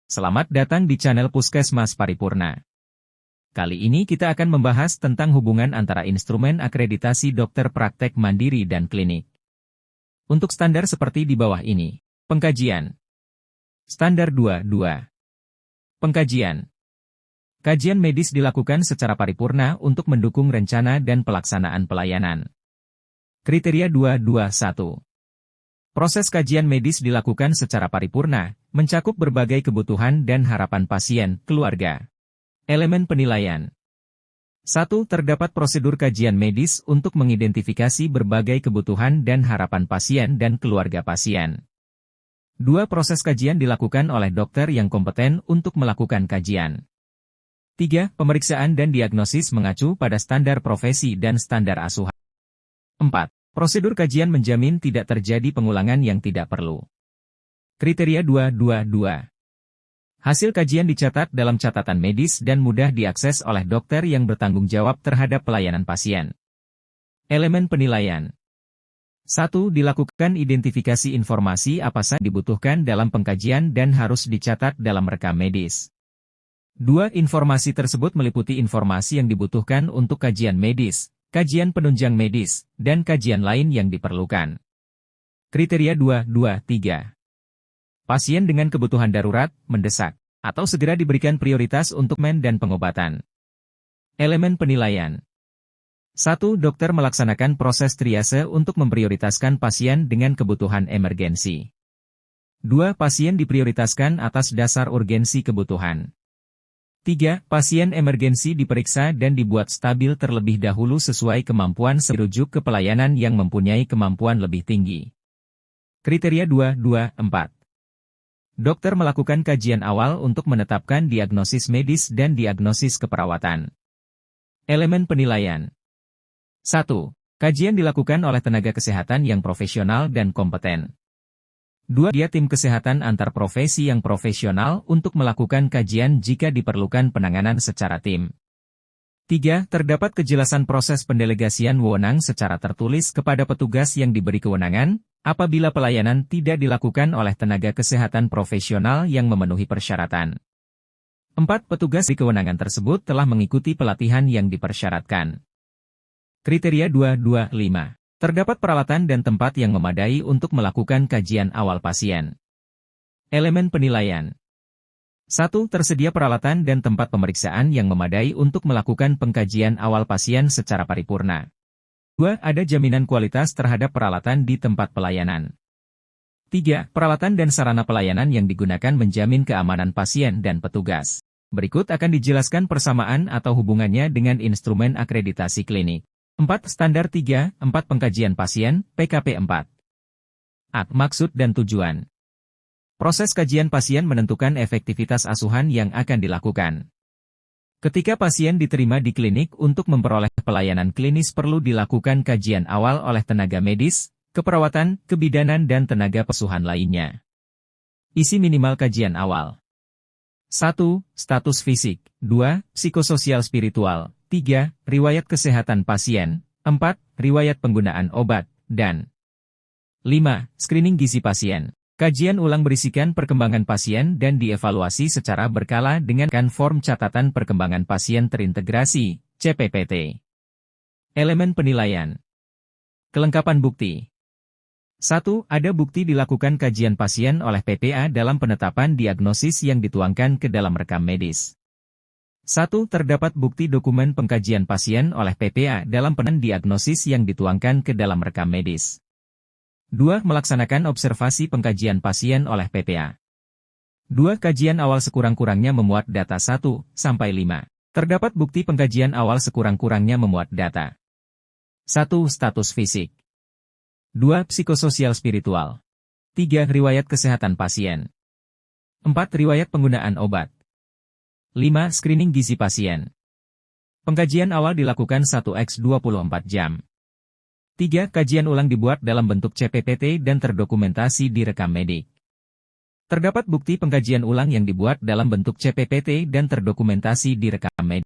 Selamat datang di channel Puskesmas Paripurna. Kali ini kita akan membahas tentang hubungan antara instrumen akreditasi dokter praktek mandiri dan klinik. Untuk standar seperti di bawah ini. Pengkajian. Standar 2.2. Pengkajian. Kajian medis dilakukan secara paripurna untuk mendukung rencana dan pelaksanaan pelayanan. Kriteria 2.2.1. Proses kajian medis dilakukan secara paripurna, mencakup berbagai kebutuhan dan harapan pasien, keluarga. Elemen penilaian. 1. Terdapat prosedur kajian medis untuk mengidentifikasi berbagai kebutuhan dan harapan pasien dan keluarga pasien. 2. Proses kajian dilakukan oleh dokter yang kompeten untuk melakukan kajian. 3. Pemeriksaan dan diagnosis mengacu pada standar profesi dan standar asuhan. 4. Prosedur kajian menjamin tidak terjadi pengulangan yang tidak perlu. Kriteria 2.2.2. Hasil kajian dicatat dalam catatan medis dan mudah diakses oleh dokter yang bertanggung jawab terhadap pelayanan pasien. Elemen penilaian. 1. Dilakukan identifikasi informasi apa saja dibutuhkan dalam pengkajian dan harus dicatat dalam rekam medis. 2. Informasi tersebut meliputi informasi yang dibutuhkan untuk kajian medis, kajian penunjang medis, dan kajian lain yang diperlukan. Kriteria 2.2.3. Pasien dengan kebutuhan darurat, mendesak, atau segera diberikan prioritas untuk men dan pengobatan. Elemen penilaian. 1. Dokter melaksanakan proses triase untuk memprioritaskan pasien dengan kebutuhan emergensi. 2. Pasien diprioritaskan atas dasar urgensi kebutuhan. 3. Pasien emergensi diperiksa dan dibuat stabil terlebih dahulu sesuai kemampuan merujuk ke pelayanan yang mempunyai kemampuan lebih tinggi. Kriteria 2.2.4. Dokter melakukan kajian awal untuk menetapkan diagnosis medis dan diagnosis keperawatan. Elemen penilaian. 1. Kajian dilakukan oleh tenaga kesehatan yang profesional dan kompeten. 2. Dia tim kesehatan antar profesi yang profesional untuk melakukan kajian jika diperlukan penanganan secara tim. 3. Terdapat kejelasan proses pendelegasian wewenang secara tertulis kepada petugas yang diberi kewenangan, apabila pelayanan tidak dilakukan oleh tenaga kesehatan profesional yang memenuhi persyaratan. 4. Petugas di kewenangan tersebut telah mengikuti pelatihan yang dipersyaratkan. Kriteria 2.2.5. Terdapat peralatan dan tempat yang memadai untuk melakukan kajian awal pasien. Elemen penilaian. 1. Tersedia peralatan dan tempat pemeriksaan yang memadai untuk melakukan pengkajian awal pasien secara paripurna. 2. Ada jaminan kualitas terhadap peralatan di tempat pelayanan. 3. Peralatan dan sarana pelayanan yang digunakan menjamin keamanan pasien dan petugas. Berikut akan dijelaskan persamaan atau hubungannya dengan instrumen akreditasi klinik. 4. Standar 3, 4 pengkajian pasien, PKP 4. Maksud dan tujuan. Proses kajian pasien menentukan efektivitas asuhan yang akan dilakukan. Ketika pasien diterima di klinik untuk memperoleh pelayanan klinis perlu dilakukan kajian awal oleh tenaga medis, keperawatan, kebidanan dan tenaga pesuhan lainnya. Isi minimal kajian awal. 1. Status fisik. 2. Psikososial spiritual. 3. Riwayat kesehatan pasien. 4. Riwayat penggunaan obat. Dan 5. Screening gizi pasien. Kajian ulang berisikan perkembangan pasien dan dievaluasi secara berkala dengan form catatan perkembangan pasien terintegrasi, CPPT. Elemen penilaian. Kelengkapan bukti. 1. Ada bukti dilakukan kajian pasien oleh PPA dalam penetapan diagnosis yang dituangkan ke dalam rekam medis. 1. Terdapat bukti dokumen pengkajian pasien oleh PPA dalam diagnosis yang dituangkan ke dalam rekam medis. 2. Melaksanakan observasi pengkajian pasien oleh PPA. 2. Kajian awal sekurang-kurangnya memuat data 1-5. Terdapat bukti pengkajian awal sekurang-kurangnya memuat data. 1. Status fisik. 2. Psikososial spiritual. 3. Riwayat kesehatan pasien. 4. Riwayat penggunaan obat. 5. Screening gizi pasien. Pengkajian awal dilakukan 1x24 jam. 3. Kajian ulang dibuat dalam bentuk CPPT dan terdokumentasi di rekam medik. Terdapat bukti pengkajian ulang yang dibuat dalam bentuk CPPT dan terdokumentasi di rekam